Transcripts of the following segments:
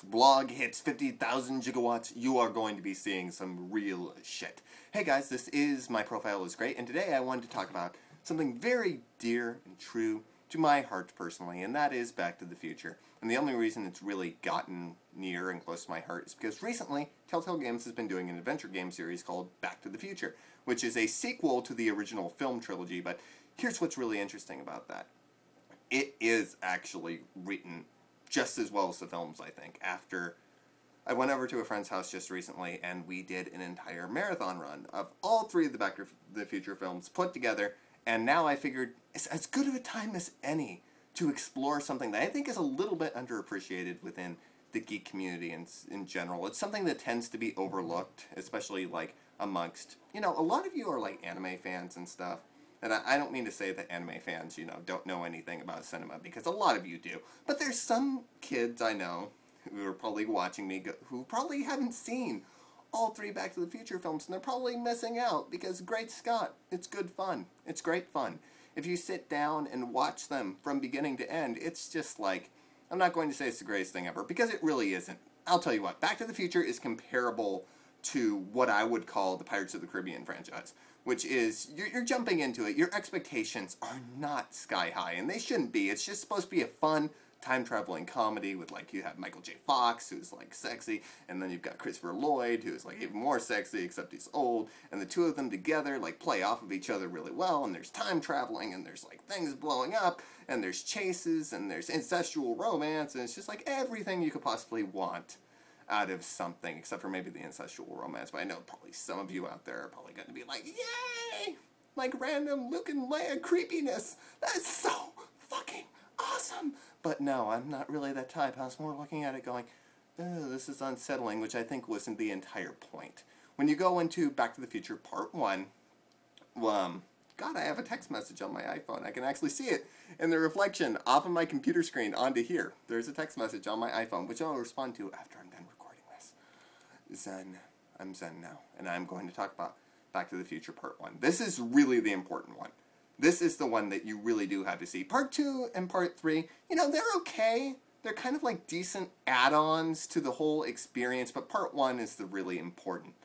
blog hits 50,000 gigawatts, you are going to be seeing some real shit. Hey guys, this is My Profile is Great, and today I wanted to talk about something very dear and true to my heart personally, and that is Back to the Future. And the only reason it's really gotten near and close to my heart is because recently Telltale Games has been doing an adventure game series called Back to the Future, which is a sequel to the original film trilogy, but here's what's really interesting about that. It is actually written just as well as the films, I think. After I went over to a friend's house just recently, and we did an entire marathon run of all three of the Back to the Future films put together, and now I figured it's as good of a time as any to explore something that I think is a little bit underappreciated within the geek community in general. It's something that tends to be overlooked, especially like amongst, a lot of you are like anime fans and stuff. And I don't mean to say that anime fans, don't know anything about cinema, because a lot of you do. But there's some kids I know who are probably watching me who probably haven't seen all three Back to the Future films, and they're probably missing out, because great Scott, it's good fun. It's great fun. If you sit down and watch them from beginning to end, it's just like, I'm not going to say it's the greatest thing ever, because it really isn't. I'll tell you what, Back to the Future is comparable to what I would call the Pirates of the Caribbean franchise, which is, you're jumping into it, your expectations are not sky high, and they shouldn't be. It's just supposed to be a fun, time-traveling comedy with, like, you have Michael J. Fox, who's, like, sexy, and then you've got Christopher Lloyd, who's, like, even more sexy, except he's old, and the two of them together, like, play off of each other really well, and there's time traveling, and there's, like, things blowing up, and there's chases, and there's incestual romance, and it's just, like, everything you could possibly want out of something, except for maybe the incestual romance, but I know probably some of you out there are probably going to be like, yay! Like random Luke and Leia creepiness! That's so fucking awesome! But no, I'm not really that type. I was more looking at it going, oh, this is unsettling, which I think wasn't the entire point. When you go into Back to the Future Part 1, God, I have a text message on my iPhone. I can actually see it in the reflection off of my computer screen onto here. There's a text message on my iPhone, which I'll respond to after I'm done recording this. Zen. I'm Zen now, and I'm going to talk about Back to the Future Part 1. This is really the important one. This is the one that you really do have to see. Part 2 and Part 3, they're okay. They're kind of like decent add-ons to the whole experience, but Part 1 is the really important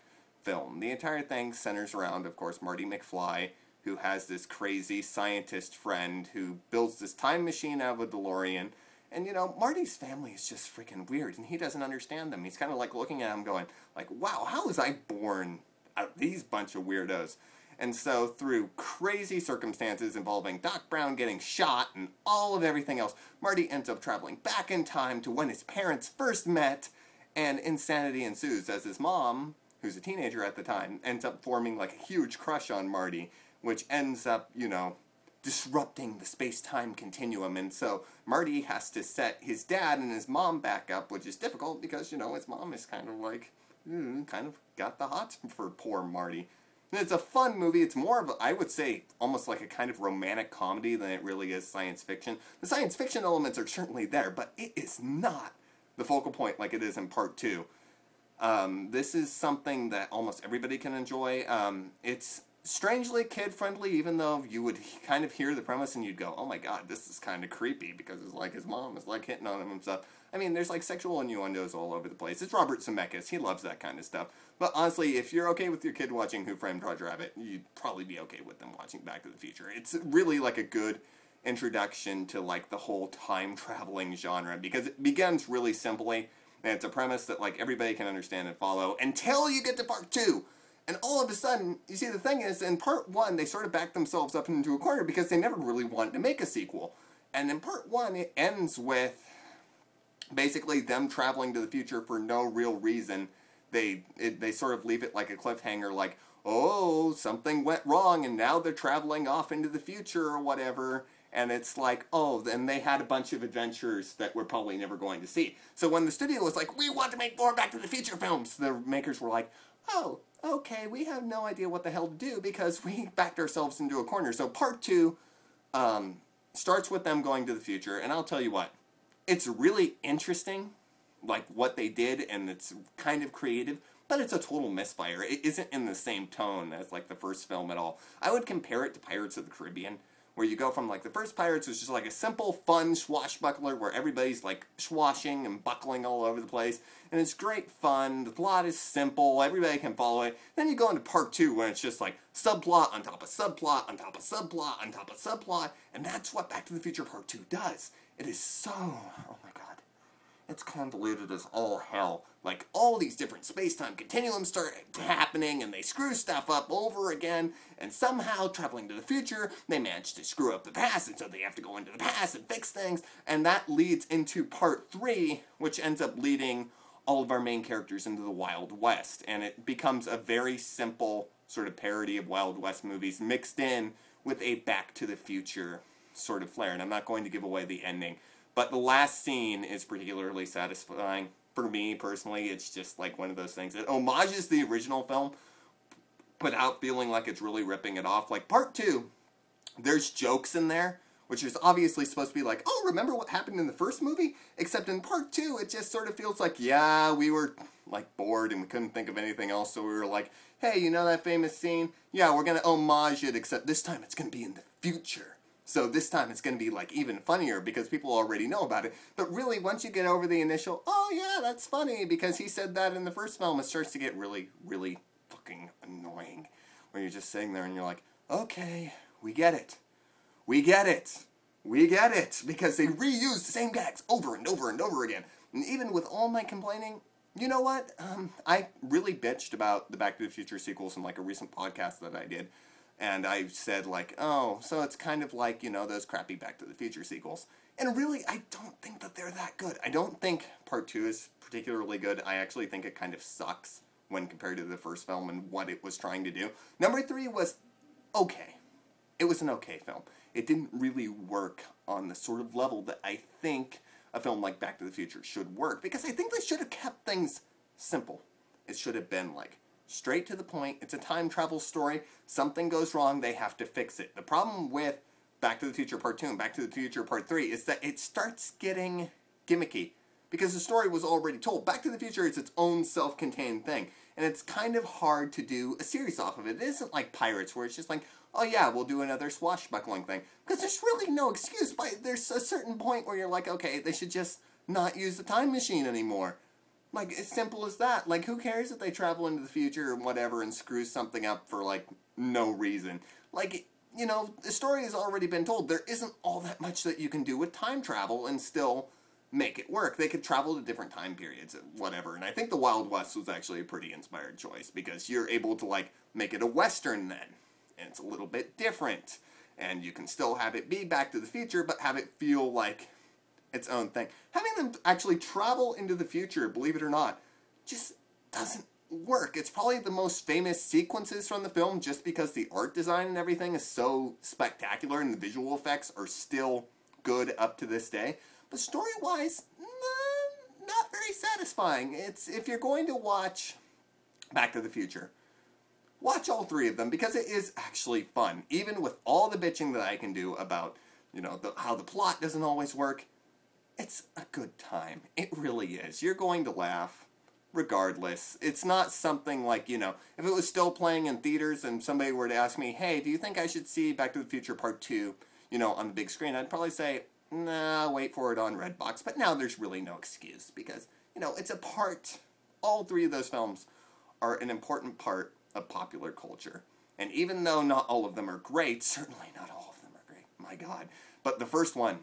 film. The entire thing centers around, of course, Marty McFly, who has this crazy scientist friend who builds this time machine out of a DeLorean. And, Marty's family is just freaking weird, and he doesn't understand them. He's kind of like looking at them going, like, wow, how was I born out of these bunch of weirdos? And so through crazy circumstances involving Doc Brown getting shot and all of everything else, Marty ends up traveling back in time to when his parents first met, and insanity ensues as his mom, who's a teenager at the time, ends up forming like a huge crush on Marty, which ends up, disrupting the space-time continuum. And so Marty has to set his dad and his mom back up, which is difficult because, his mom is kind of like, kind of got the hots for poor Marty. And it's a fun movie. It's more of, I would say, almost like a kind of romantic comedy than it really is science fiction. The science fiction elements are certainly there, but it is not the focal point like it is in Part 2. This is something that almost everybody can enjoy. It's strangely kid-friendly, even though you would kind of hear the premise and you'd go, oh my god, this is kind of creepy, because it's like his mom is like hitting on him and stuff. I mean, there's like sexual innuendos all over the place. It's Robert Zemeckis. He loves that kind of stuff. But honestly, if you're okay with your kid watching Who Framed Roger Rabbit, you'd probably be okay with them watching Back to the Future. It's really like a good introduction to like the whole time-traveling genre, because it begins really simply, and it's a premise that like everybody can understand and follow until you get to Part 2. And all of a sudden, you see, the thing is, in Part 1, they sort of backed themselves up into a corner because they never really wanted to make a sequel. And in Part 1, it ends with basically them traveling to the future for no real reason. They sort of leave it like a cliffhanger, like, oh, something went wrong, and now they're traveling off into the future or whatever. And it's like, oh, then they had a bunch of adventures that we're probably never going to see. So when the studio was like, we want to make more Back to the Future films, the makers were like, oh, okay, we have no idea what the hell to do because we backed ourselves into a corner. So Part 2 starts with them going to the future, and I'll tell you what, it's really interesting, like what they did, and it's kind of creative, but it's a total misfire. It isn't in the same tone as like the first film at all. I would compare it to Pirates of the Caribbean, where you go from, like, the first Pirates was just, like, a simple, fun swashbuckler where everybody's, like, swashing and buckling all over the place, and it's great fun, the plot is simple, everybody can follow it. Then you go into part 2, where it's just, like, subplot on top of subplot on top of subplot on top of subplot, and that's what Back to the Future Part 2 does. It is so, oh my god, it's convoluted as all hell. Like, all these different space-time continuums start happening, and they screw stuff up over again, and somehow, traveling to the future, they manage to screw up the past, and so they have to go into the past and fix things, and that leads into part 3, which ends up leading all of our main characters into the Wild West, and it becomes a very simple sort of parody of Wild West movies mixed in with a Back to the Future sort of flair, and I'm not going to give away the ending, but the last scene is particularly satisfying. For me, personally, it's just like one of those things. It homages the original film without feeling like it's really ripping it off. Like, part 2, there's jokes in there, which is obviously supposed to be like, oh, remember what happened in the first movie? Except in part 2, it just sort of feels like, yeah, we were, like, bored and we couldn't think of anything else, so we were like, hey, you know that famous scene? Yeah, we're gonna homage it, except this time it's gonna be in the future. So this time it's going to be, like, even funnier because people already know about it. But really, once you get over the initial, oh yeah, that's funny because he said that in the first film, it starts to get really, really fucking annoying. Where you're just sitting there and you're like, okay, we get it. We get it. We get it. Because they reuse the same gags over and over and over again. And even with all my complaining, you know what? I really bitched about the Back to the Future sequels in, like, a recent podcast that I did. And I said, like, oh, so it's kind of like, you know, those crappy Back to the Future sequels. And really, I don't think that they're that good. I don't think Part 2 is particularly good. I actually think it kind of sucks when compared to the first film and what it was trying to do. Number 3 was okay. It was an okay film. It didn't really work on the sort of level that I think a film like Back to the Future should work. Because I think they should have kept things simple. It should have been, like, straight to the point. It's a time travel story. Something goes wrong, they have to fix it. The problem with Back to the Future Part 2 and Back to the Future Part 3 is that it starts getting gimmicky because the story was already told. Back to the Future is its own self-contained thing, and it's kind of hard to do a series off of it. It isn't like Pirates where it's just like, oh yeah, we'll do another swashbuckling thing. Because there's really no excuse. There's a certain point where you're like, okay, they should just not use the time machine anymore. Like, as simple as that. Like, who cares if they travel into the future or whatever and screw something up for, like, no reason? Like, you know, the story has already been told. There isn't all that much that you can do with time travel and still make it work. They could travel to different time periods and whatever. And I think the Wild West was actually a pretty inspired choice because you're able to, like, make it a Western then. And it's a little bit different. And you can still have it be Back to the Future, but have it feel like its own thing. Having them actually travel into the future, believe it or not, just doesn't work. It's probably the most famous sequences from the film just because the art design and everything is so spectacular and the visual effects are still good up to this day. But story-wise, not very satisfying. It's, if you're going to watch Back to the Future, watch all 3 of them because it is actually fun. Even with all the bitching that I can do about, you know, how the plot doesn't always work, it's a good time. It really is. You're going to laugh regardless. It's not something like, you know, if it was still playing in theaters and somebody were to ask me, hey, do you think I should see Back to the Future Part 2, you know, on the big screen? I'd probably say, nah, wait for it on Redbox. But now there's really no excuse because, you know, it's a part. All 3 of those films are an important part of popular culture. And even though not all of them are great, certainly not all of them are great. My God. But the first one,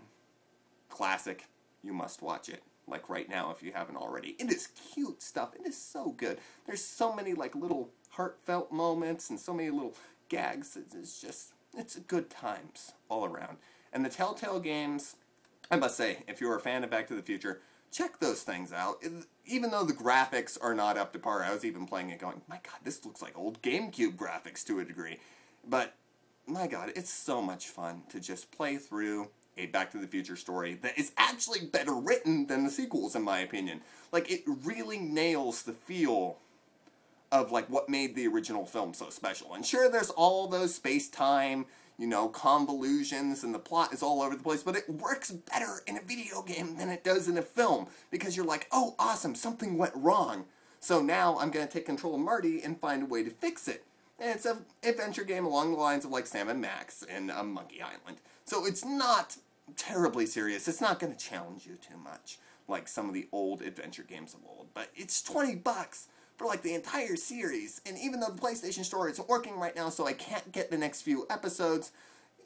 classic. You must watch it, like right now if you haven't already. It is cute stuff. It is so good. There's so many like little heartfelt moments and so many little gags. It's good times all around. And the Telltale games, I must say, if you're a fan of Back to the Future, check those things out. Even though the graphics are not up to par, I was even playing it going, my God, this looks like old GameCube graphics to a degree. But, my God, it's so much fun to just play through a Back to the Future story that is actually better written than the sequels, in my opinion. Like, it really nails the feel of, like, what made the original film so special. And sure, there's all those space-time, you know, convolutions, and the plot is all over the place, but it works better in a video game than it does in a film, because you're like, oh, awesome, something went wrong. So now I'm going to take control of Marty and find a way to fix it. And it's an adventure game along the lines of like Sam and Max and Monkey Island. So it's not terribly serious. It's not going to challenge you too much like some of the old adventure games of old. But it's $20 for like the entire series. And even though the PlayStation Store isn't working right now, so I can't get the next few episodes,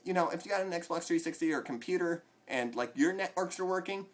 you know, if you got an Xbox 360 or a computer and like your networks are working,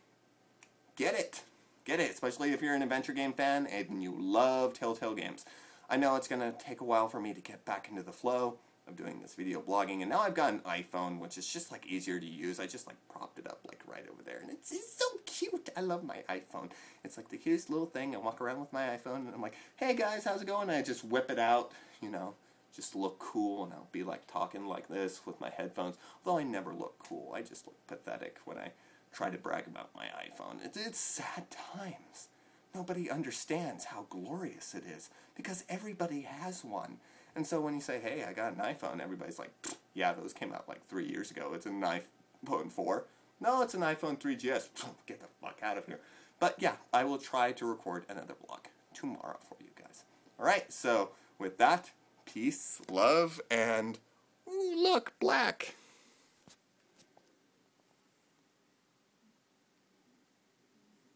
get it. Get it, especially if you're an adventure game fan and you love Telltale games. I know it's going to take a while for me to get back into the flow of doing this video blogging, and now I've got an iPhone, which is just like easier to use. I just like propped it up like right over there, and it's so cute. I love my iPhone. It's like the cutest little thing. I walk around with my iPhone, and I'm like, hey guys, how's it going? And I just whip it out, you know, just to look cool, and I'll be like talking like this with my headphones, although I never look cool. I just look pathetic when I try to brag about my iPhone. It's sad times. Nobody understands how glorious it is because everybody has one. And so when you say, hey, I got an iPhone, everybody's like, yeah, those came out like 3 years ago. It's an iPhone 4. No, it's an iPhone 3GS. Get the fuck out of here. But yeah, I will try to record another vlog tomorrow for you guys. All right, so with that, peace, love, and ooh, look, black.